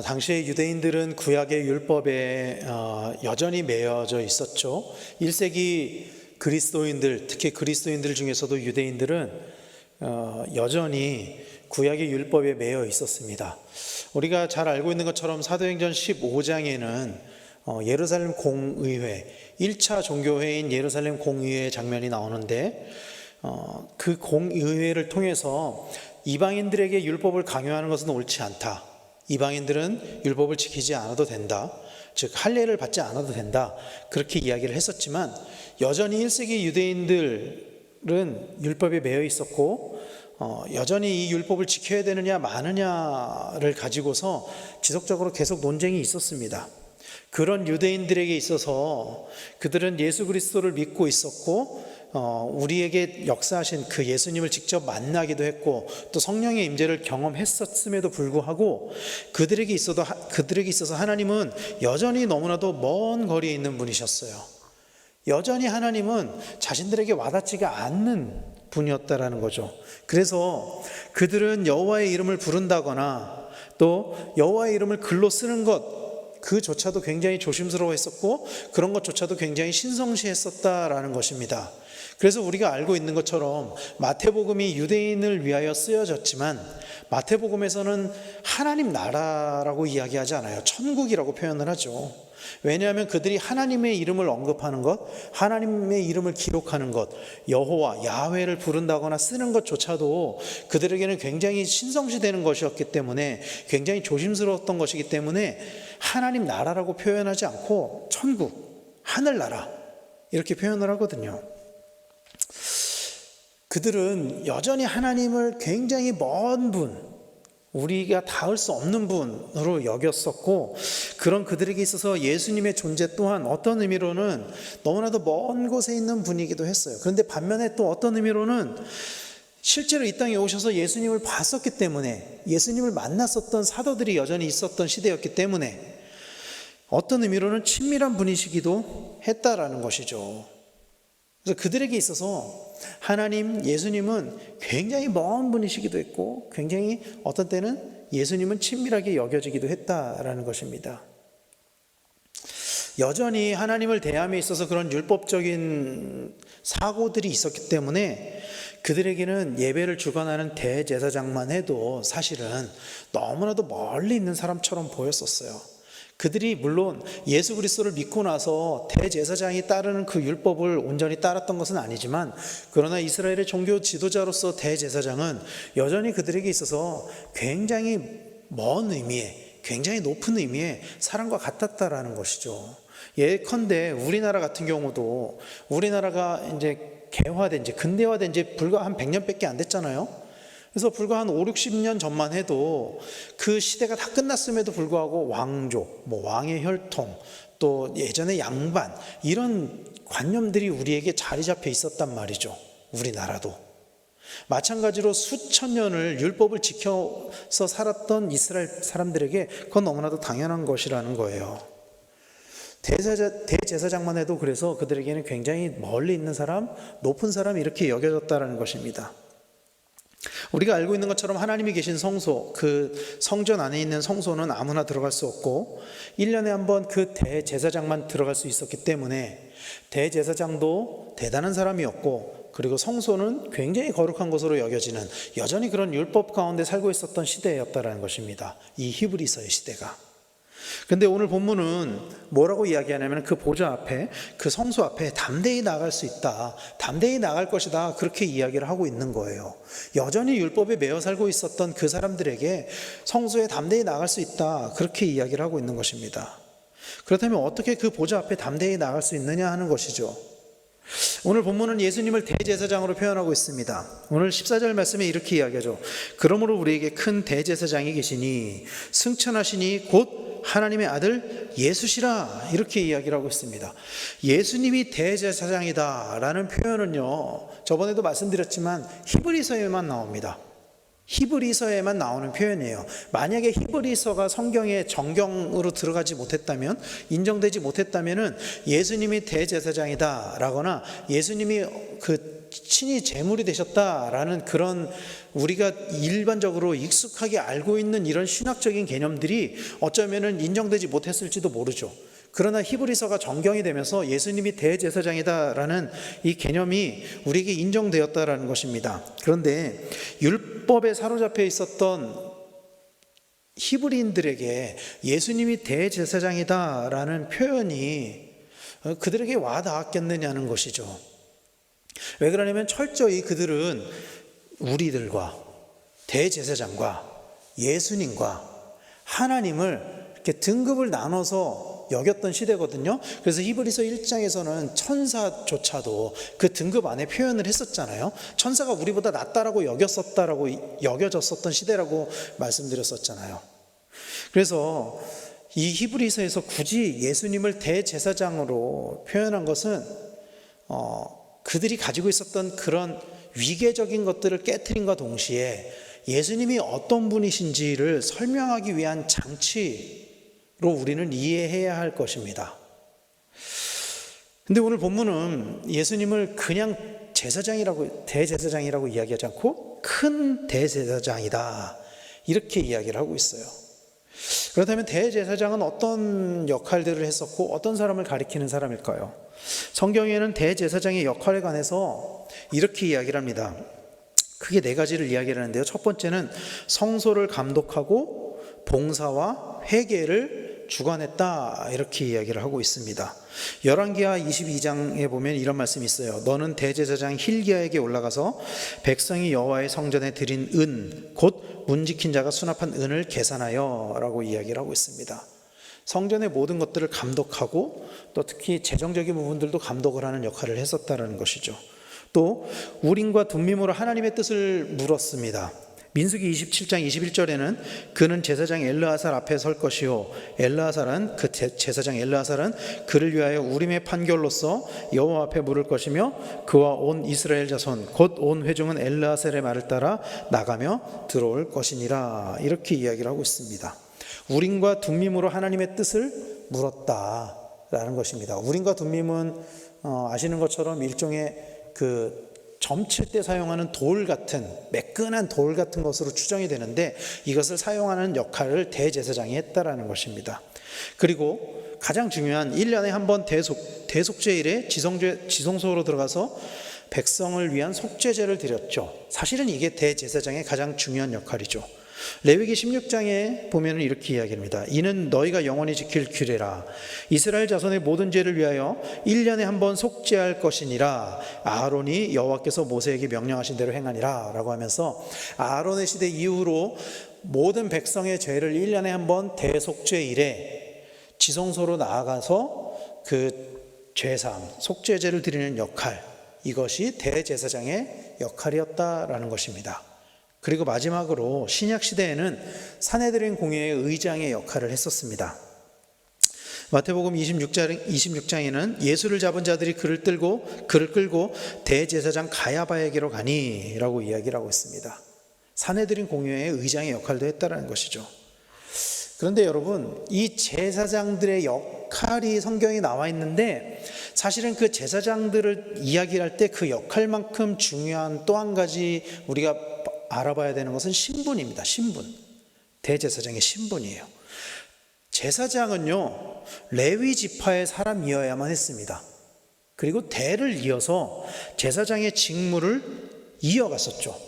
당시에 유대인들은 구약의 율법에 여전히 매여져 있었죠. 1세기 그리스도인들, 특히 그리스도인들 중에서도 유대인들은 여전히 구약의 율법에 매여 있었습니다. 우리가 잘 알고 있는 것처럼 사도행전 15장에는 예루살렘 공의회, 1차 종교회인 예루살렘 공의회 장면이 나오는데 그 공의회를 통해서 이방인들에게 율법을 강요하는 것은 옳지 않다. 이방인들은 율법을 지키지 않아도 된다. 즉 할례를 받지 않아도 된다. 그렇게 이야기를 했었지만 여전히 1세기 유대인들은 율법에 매여 있었고 여전히 이 율법을 지켜야 되느냐 마느냐를 가지고서 지속적으로 계속 논쟁이 있었습니다. 그런 유대인들에게 있어서 그들은 예수 그리스도를 믿고 있었고 우리에게 역사하신 그 예수님을 직접 만나기도 했고 또 성령의 임재를 경험했었음에도 불구하고 그들에게 있어서 하나님은 여전히 너무나도 먼 거리에 있는 분이셨어요. 여전히 하나님은 자신들에게 와닿지가 않는 분이었다라는 거죠. 그래서 그들은 여호와의 이름을 부른다거나 또 여호와의 이름을 글로 쓰는 것 그조차도 굉장히 조심스러워했었고 그런 것조차도 굉장히 신성시했었다라는 것입니다. 그래서 우리가 알고 있는 것처럼 마태복음이 유대인을 위하여 쓰여졌지만 마태복음에서는 하나님 나라라고 이야기하지 않아요. 천국이라고 표현을 하죠. 왜냐하면 그들이 하나님의 이름을 언급하는 것, 하나님의 이름을 기록하는 것, 여호와, 야훼를 부른다거나 쓰는 것조차도 그들에게는 굉장히 신성시되는 것이었기 때문에 굉장히 조심스러웠던 것이기 때문에 하나님 나라라고 표현하지 않고 천국, 하늘나라 이렇게 표현을 하거든요. 그들은 여전히 하나님을 굉장히 먼 분, 우리가 닿을 수 없는 분으로 여겼었고 그런 그들에게 있어서 예수님의 존재 또한 어떤 의미로는 너무나도 먼 곳에 있는 분이기도 했어요. 그런데 반면에 또 어떤 의미로는 실제로 이 땅에 오셔서 예수님을 봤었기 때문에 예수님을 만났었던 사도들이 여전히 있었던 시대였기 때문에 어떤 의미로는 친밀한 분이시기도 했다라는 것이죠. 그래서 그들에게 있어서 하나님, 예수님은 굉장히 먼 분이시기도 했고 굉장히 어떤 때는 예수님은 친밀하게 여겨지기도 했다라는 것입니다. 여전히 하나님을 대함에 있어서 그런 율법적인 사고들이 있었기 때문에 그들에게는 예배를 주관하는 대제사장만 해도 사실은 너무나도 멀리 있는 사람처럼 보였었어요. 그들이 물론 예수 그리스도를 믿고 나서 대제사장이 따르는 그 율법을 온전히 따랐던 것은 아니지만 그러나 이스라엘의 종교 지도자로서 대제사장은 여전히 그들에게 있어서 굉장히 먼 의미의, 굉장히 높은 의미의 사람과 같았다라는 것이죠. 예컨대 우리나라 같은 경우도 우리나라가 이제 개화된 지 근대화된 지 불과 한 100년밖에 안 됐잖아요. 그래서 불과 한 5, 60년 전만 해도 그 시대가 다 끝났음에도 불구하고 왕족, 왕의 혈통, 또 예전의 양반 이런 관념들이 우리에게 자리 잡혀 있었단 말이죠. 우리나라도. 마찬가지로 수천 년을 율법을 지켜서 살았던 이스라엘 사람들에게 그건 너무나도 당연한 것이라는 거예요. 대제사장만 해도 그래서 그들에게는 굉장히 멀리 있는 사람, 높은 사람 이렇게 여겨졌다는 것입니다. 우리가 알고 있는 것처럼 하나님이 계신 성소, 그 성전 안에 있는 성소는 아무나 들어갈 수 없고 1년에 한 번 그 대제사장만 들어갈 수 있었기 때문에 대제사장도 대단한 사람이었고 그리고 성소는 굉장히 거룩한 것으로 여겨지는 여전히 그런 율법 가운데 살고 있었던 시대였다는 것입니다. 이 히브리서의 시대가. 근데 오늘 본문은 뭐라고 이야기하냐면 그 보좌 앞에, 그 성소 앞에 담대히 나갈 수 있다, 담대히 나갈 것이다, 그렇게 이야기를 하고 있는 거예요. 여전히 율법에 매여 살고 있었던 그 사람들에게 성소에 담대히 나갈 수 있다, 그렇게 이야기를 하고 있는 것입니다. 그렇다면 어떻게 그 보좌 앞에 담대히 나갈 수 있느냐 하는 것이죠. 오늘 본문은 예수님을 대제사장으로 표현하고 있습니다. 오늘 14절 말씀에 이렇게 이야기하죠. 그러므로 우리에게 큰 대제사장이 계시니 승천하시니 곧 하나님의 아들 예수시라, 이렇게 이야기를 하고 있습니다. 예수님이 대제사장이다 라는 표현은요, 저번에도 말씀드렸지만 히브리서에만 나옵니다. 히브리서에만 나오는 표현이에요. 만약에 히브리서가 성경의 정경으로 들어가지 못했다면, 인정되지 못했다면은 예수님이 대제사장이다라거나 예수님이 그 친히 제물이 되셨다라는 그런 우리가 일반적으로 익숙하게 알고 있는 이런 신학적인 개념들이 어쩌면은 인정되지 못했을지도 모르죠. 그러나 히브리서가 정경이 되면서 예수님이 대제사장이다라는 이 개념이 우리에게 인정되었다라는 것입니다. 그런데 율법에 사로잡혀 있었던 히브리인들에게 예수님이 대제사장이다라는 표현이 그들에게 와닿았겠느냐는 것이죠. 왜 그러냐면 철저히 그들은 우리들과 대제사장과 예수님과 하나님을 이렇게 등급을 나눠서 여겼던 시대거든요. 그래서 히브리서 1장에서는 천사조차도 그 등급 안에 표현을 했었잖아요. 천사가 우리보다 낫다라고 여겨졌었던 시대라고 말씀드렸었잖아요. 그래서 이 히브리서에서 굳이 예수님을 대제사장으로 표현한 것은 그들이 가지고 있었던 그런 위계적인 것들을 깨트림과 동시에 예수님이 어떤 분이신지를 설명하기 위한 장치로 우리는 이해해야 할 것입니다. 근데 오늘 본문은 예수님을 그냥 대제사장이라고 이야기하지 않고 큰 대제사장이다, 이렇게 이야기를 하고 있어요. 그렇다면 대제사장은 어떤 역할들을 했었고 어떤 사람을 가리키는 사람일까요? 성경에는 대제사장의 역할에 관해서 이렇게 이야기를 합니다. 크게 네 가지를 이야기를 하는데요. 첫 번째는 성소를 감독하고 봉사와 회개를 주관했다, 이렇게 이야기를 하고 있습니다. 열왕기하 22장에 보면 이런 말씀이 있어요. 너는 대제사장 힐기야에게 올라가서 백성이 여호와의 성전에 드린 은 곧 문지킨 자가 수납한 은을 계산하여 라고 이야기를 하고 있습니다. 성전의 모든 것들을 감독하고 또 특히 재정적인 부분들도 감독을 하는 역할을 했었다는 것이죠. 또 우림과 둠밈으로 하나님의 뜻을 물었습니다. 민수기 27장 21절에는 그는 제사장 엘르아살 앞에 설 것이요 엘르아살은 그 제사장 엘르아살은 그를 위하여 우림의 판결로서 여호와 앞에 물을 것이며 그와 온 이스라엘 자손 곧 온 회중은 엘르아살의 말을 따라 나가며 들어올 것이니라, 이렇게 이야기를 하고 있습니다. 우림과 둠밈으로 하나님의 뜻을 물었다라는 것입니다. 우림과 둠밈은 아시는 것처럼 일종의 그 점칠 때 사용하는 돌 같은, 매끈한 돌 같은 것으로 추정이 되는데 이것을 사용하는 역할을 대제사장이 했다라는 것입니다. 그리고 가장 중요한 1년에 한 번 대속죄일에 지성소로 들어가서 백성을 위한 속죄제를 드렸죠. 사실은 이게 대제사장의 가장 중요한 역할이죠. 레위기 16장에 보면 이렇게 이야기합니다. 이는 너희가 영원히 지킬 규례라. 이스라엘 자손의 모든 죄를 위하여 1년에 한 번 속죄할 것이니라. 아론이 여호와께서 모세에게 명령하신 대로 행하니라 라고 하면서 아론의 시대 이후로 모든 백성의 죄를 1년에 한 번 대속죄일에 지성소로 나아가서 그 죄상, 속죄제를 드리는 역할, 이것이 대제사장의 역할이었다라는 것입니다. 그리고 마지막으로 신약 시대에는 산헤드린 공회의 의장의 역할을 했었습니다. 마태복음 26장에는 예수를 잡은 자들이 그를 끌고 대제사장 가야바에게로 가니 라고 이야기를 하고 있습니다. 산헤드린 공회의 의장의 역할도 했다는 것이죠. 그런데 여러분, 이 제사장들의 역할이 성경에 나와 있는데 사실은 그 제사장들을 이야기할 때 그 역할만큼 중요한 또 한 가지 우리가 알아봐야 되는 것은 신분입니다. 신분. 대제사장의 신분이에요. 제사장은요, 레위 지파의 사람이어야만 했습니다. 그리고 대를 이어서 제사장의 직무를 이어갔었죠.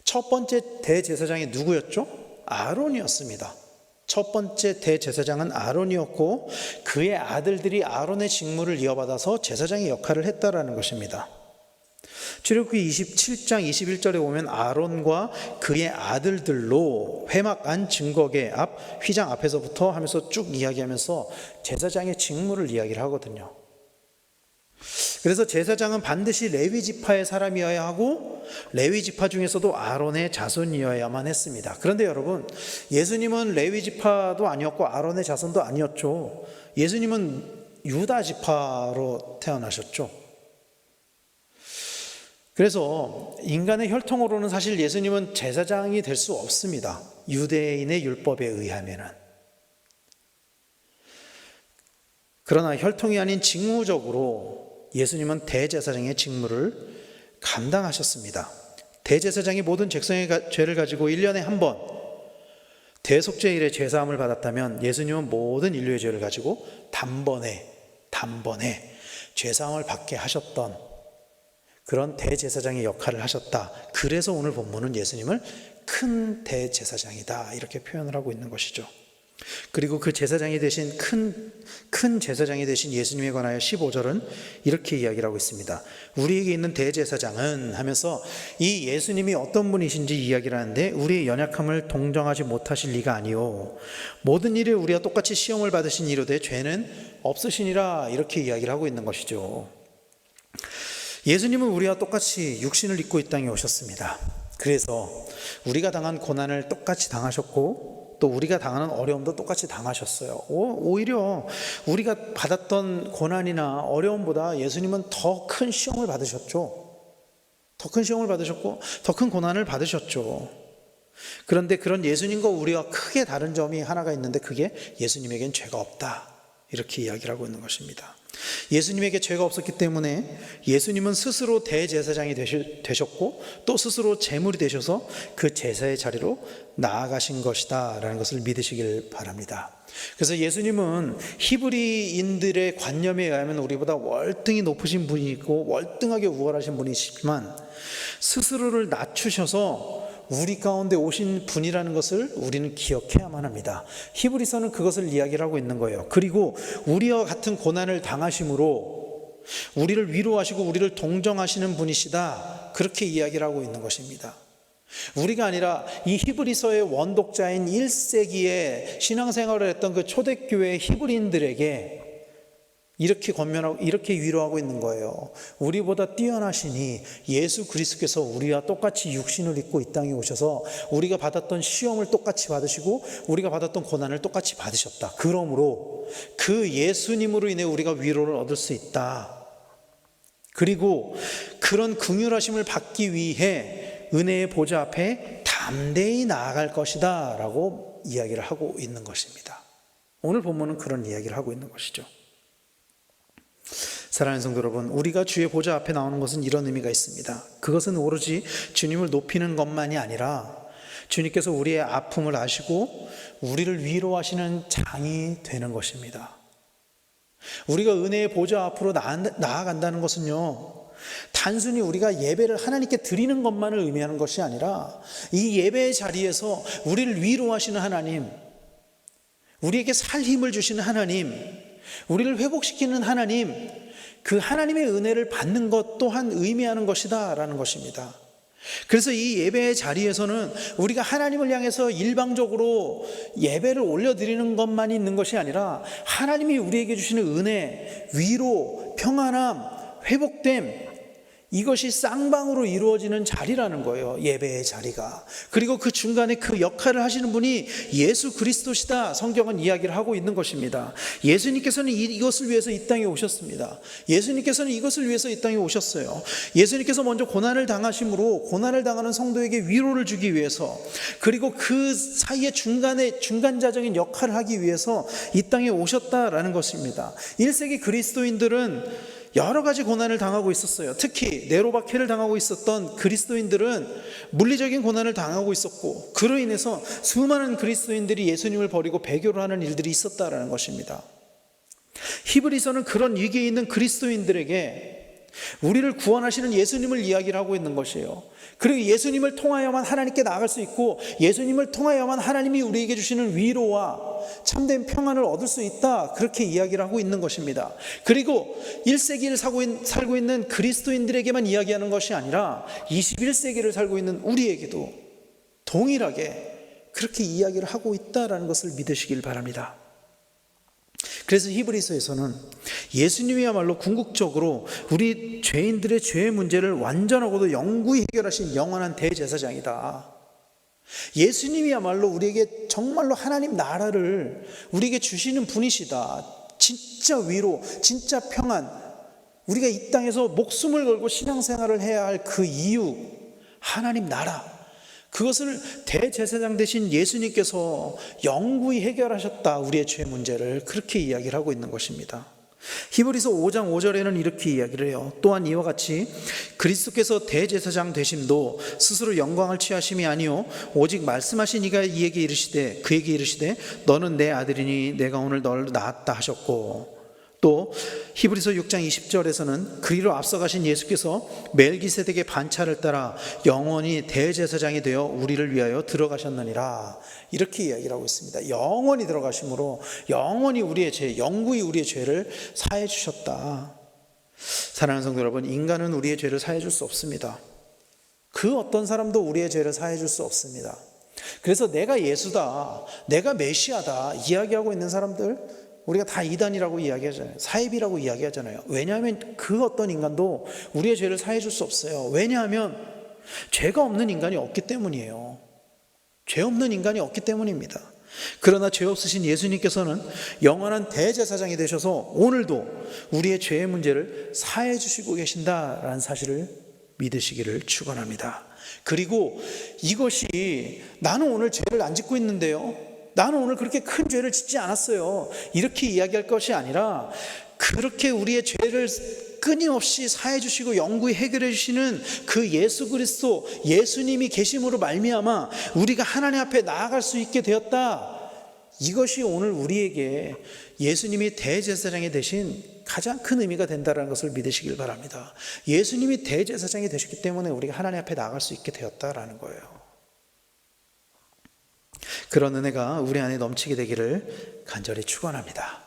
첫 번째 대제사장이 누구였죠? 아론이었습니다. 첫 번째 대제사장은 아론이었고 그의 아들들이 아론의 직무를 이어받아서 제사장의 역할을 했다라는 것입니다. 출애굽기 27장 21절에 보면 아론과 그의 아들들로 회막 안 증거계 앞 휘장 앞에서부터 하면서 쭉 이야기하면서 제사장의 직무를 이야기를 하거든요. 그래서 제사장은 반드시 레위 지파의 사람이어야 하고 레위 지파 중에서도 아론의 자손이어야만 했습니다. 그런데 여러분, 예수님은 레위 지파도 아니었고 아론의 자손도 아니었죠. 예수님은 유다 지파로 태어나셨죠. 그래서 인간의 혈통으로는 사실 예수님은 제사장이 될 수 없습니다. 유대인의 율법에 의하면은. 그러나 혈통이 아닌 직무적으로 예수님은 대제사장의 직무를 감당하셨습니다. 대제사장이 모든 백성의 죄를 가지고 1년에 한 번 대속죄일에 제사함을 받았다면 예수님은 모든 인류의 죄를 가지고 단번에 죄사함을 받게 하셨던 그런 대제사장의 역할을 하셨다. 그래서 오늘 본문은 예수님을 큰 대제사장이다 이렇게 표현을 하고 있는 것이죠. 그리고 그 제사장이 되신 큰 제사장이 되신 예수님에 관하여 15절은 이렇게 이야기를 하고 있습니다. 우리에게 있는 대제사장은 하면서 이 예수님이 어떤 분이신지 이야기를 하는데, 우리의 연약함을 동정하지 못하실 리가 아니요 모든 일에 우리와 똑같이 시험을 받으신 이로되 죄는 없으시니라 이렇게 이야기를 하고 있는 것이죠. 예수님은 우리와 똑같이 육신을 입고 이 땅에 오셨습니다. 그래서 우리가 당한 고난을 똑같이 당하셨고 또 우리가 당하는 어려움도 똑같이 당하셨어요. 오히려 우리가 받았던 고난이나 어려움보다 예수님은 더 큰 시험을 받으셨죠. 더 큰 시험을 받으셨고 더 큰 고난을 받으셨죠. 그런데 그런 예수님과 우리와 크게 다른 점이 하나가 있는데, 그게 예수님에겐 죄가 없다 이렇게 이야기를 하고 있는 것입니다. 예수님에게 죄가 없었기 때문에 예수님은 스스로 대제사장이 되셨고 또 스스로 제물이 되셔서 그 제사의 자리로 나아가신 것이다 라는 것을 믿으시길 바랍니다. 그래서 예수님은 히브리인들의 관념에 의하면 우리보다 월등히 높으신 분이고 월등하게 우월하신 분이시지만 스스로를 낮추셔서 우리 가운데 오신 분이라는 것을 우리는 기억해야만 합니다. 히브리서는 그것을 이야기를 하고 있는 거예요. 그리고 우리와 같은 고난을 당하심으로 우리를 위로하시고 우리를 동정하시는 분이시다, 그렇게 이야기를 하고 있는 것입니다. 우리가 아니라 이 히브리서의 원독자인 1세기에 신앙생활을 했던 그 초대교회 히브리인들에게 이렇게 권면하고 이렇게 위로하고 있는 거예요. 우리보다 뛰어나시니 예수 그리스도께서 우리와 똑같이 육신을 입고 이 땅에 오셔서 우리가 받았던 시험을 똑같이 받으시고 우리가 받았던 고난을 똑같이 받으셨다. 그러므로 그 예수님으로 인해 우리가 위로를 얻을 수 있다. 그리고 그런 긍휼하심을 받기 위해 은혜의 보좌 앞에 담대히 나아갈 것이다 라고 이야기를 하고 있는 것입니다. 오늘 본문은 그런 이야기를 하고 있는 것이죠. 사랑하는 성도 여러분, 우리가 주의 보좌 앞에 나오는 것은 이런 의미가 있습니다. 그것은 오로지 주님을 높이는 것만이 아니라 주님께서 우리의 아픔을 아시고 우리를 위로하시는 장이 되는 것입니다. 우리가 은혜의 보좌 앞으로 나아간다는 것은요, 단순히 우리가 예배를 하나님께 드리는 것만을 의미하는 것이 아니라 이 예배의 자리에서 우리를 위로하시는 하나님, 우리에게 살 힘을 주시는 하나님, 우리를 회복시키는 하나님, 그 하나님의 은혜를 받는 것 또한 의미하는 것이다 라는 것입니다. 그래서 이 예배의 자리에서는 우리가 하나님을 향해서 일방적으로 예배를 올려드리는 것만 있는 것이 아니라 하나님이 우리에게 주시는 은혜, 위로, 평안함, 회복됨, 이것이 쌍방으로 이루어지는 자리라는 거예요. 예배의 자리가. 그리고 그 중간에 그 역할을 하시는 분이 예수 그리스도시다, 성경은 이야기를 하고 있는 것입니다. 예수님께서는 이것을 위해서 이 땅에 오셨습니다. 예수님께서는 이것을 위해서 이 땅에 오셨어요. 예수님께서 먼저 고난을 당하심으로 고난을 당하는 성도에게 위로를 주기 위해서, 그리고 그 사이에 중간자적인 역할을 하기 위해서 이 땅에 오셨다라는 것입니다. 1세기 그리스도인들은 여러 가지 고난을 당하고 있었어요. 특히 네로박해를 당하고 있었던 그리스도인들은 물리적인 고난을 당하고 있었고, 그로 인해서 수많은 그리스도인들이 예수님을 버리고 배교를 하는 일들이 있었다라는 것입니다. 히브리서는 그런 위기에 있는 그리스도인들에게 우리를 구원하시는 예수님을 이야기를 하고 있는 것이에요. 그리고 예수님을 통하여만 하나님께 나아갈 수 있고, 예수님을 통하여만 하나님이 우리에게 주시는 위로와 참된 평안을 얻을 수 있다, 그렇게 이야기를 하고 있는 것입니다. 그리고 1세기를 살고 있는 그리스도인들에게만 이야기하는 것이 아니라 21세기를 살고 있는 우리에게도 동일하게 그렇게 이야기를 하고 있다라는 것을 믿으시길 바랍니다. 그래서 히브리서에서는 예수님이야말로 궁극적으로 우리 죄인들의 죄의 문제를 완전하고도 영구히 해결하신 영원한 대제사장이다. 예수님이야말로 우리에게 정말로 하나님 나라를 우리에게 주시는 분이시다. 진짜 위로, 진짜 평안, 우리가 이 땅에서 목숨을 걸고 신앙생활을 해야 할 그 이유, 하나님 나라, 그것을 대제사장 되신 예수님께서 영구히 해결하셨다. 우리의 죄 문제를 그렇게 이야기를 하고 있는 것입니다. 히브리서 5장 5절에는 이렇게 이야기를 해요. 또한 이와 같이 그리스도께서 대제사장 되심도 스스로 영광을 취하심이 아니요 오직 말씀하신 이가 그에게 이르시되 너는 내 아들이니 내가 오늘 너를 낳았다 하셨고, 또 히브리서 6장 20절에서는 그리로 앞서가신 예수께서 멜기세덱의 반차를 따라 영원히 대제사장이 되어 우리를 위하여 들어가셨느니라. 이렇게 이야기를 하고 있습니다. 영원히 들어가심으로 영원히 우리의 죄, 영구히 우리의 죄를 사해 주셨다. 사랑하는 성도 여러분, 인간은 우리의 죄를 사해 줄 수 없습니다. 그 어떤 사람도 우리의 죄를 사해 줄 수 없습니다. 그래서 내가 예수다, 내가 메시아다 이야기하고 있는 사람들, 우리가 다 이단이라고 이야기하잖아요. 사입이라고 이야기하잖아요. 왜냐하면 그 어떤 인간도 우리의 죄를 사해 줄 수 없어요. 왜냐하면 죄가 없는 인간이 없기 때문이에요. 죄 없는 인간이 없기 때문입니다. 그러나 죄 없으신 예수님께서는 영원한 대제사장이 되셔서 오늘도 우리의 죄의 문제를 사해 주시고 계신다라는 사실을 믿으시기를 축원합니다. 그리고 이것이 나는 오늘 죄를 안 짓고 있는데요, 나는 오늘 그렇게 큰 죄를 짓지 않았어요, 이렇게 이야기할 것이 아니라 그렇게 우리의 죄를 끊임없이 사해 주시고 영구히 해결해 주시는 그 예수 그리스도, 예수님이 계심으로 말미암아 우리가 하나님 앞에 나아갈 수 있게 되었다. 이것이 오늘 우리에게 예수님이 대제사장이 되신 가장 큰 의미가 된다는 것을 믿으시길 바랍니다. 예수님이 대제사장이 되셨기 때문에 우리가 하나님 앞에 나아갈 수 있게 되었다라는 거예요. 그런 은혜가 우리 안에 넘치게 되기를 간절히 축원합니다.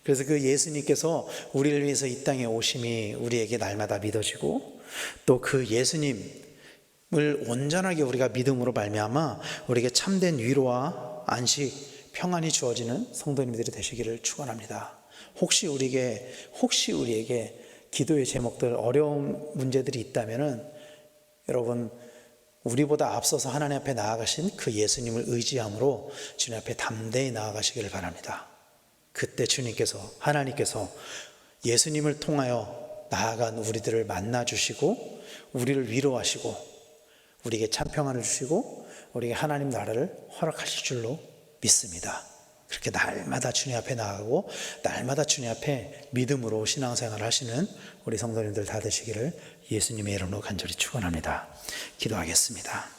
그래서 그 예수님께서 우리를 위해서 이 땅에 오심이 우리에게 날마다 믿어지고, 또 그 예수님을 온전하게 우리가 믿음으로 말미암아 우리에게 참된 위로와 안식, 평안이 주어지는 성도님들이 되시기를 축원합니다. 혹시 우리에게 기도의 제목들, 어려운 문제들이 있다면은 여러분, 우리보다 앞서서 하나님 앞에 나아가신 그 예수님을 의지함으로 주님 앞에 담대히 나아가시기를 바랍니다. 그때 하나님께서 예수님을 통하여 나아간 우리들을 만나주시고 우리를 위로하시고 우리에게 참 평안을 주시고 우리에게 하나님 나라를 허락하실 줄로 믿습니다. 그렇게 날마다 주님 앞에 나아가고 날마다 주님 앞에 믿음으로 신앙생활을 하시는 우리 성도님들 다 되시기를 예수님의 이름으로 간절히 축원합니다. 기도하겠습니다.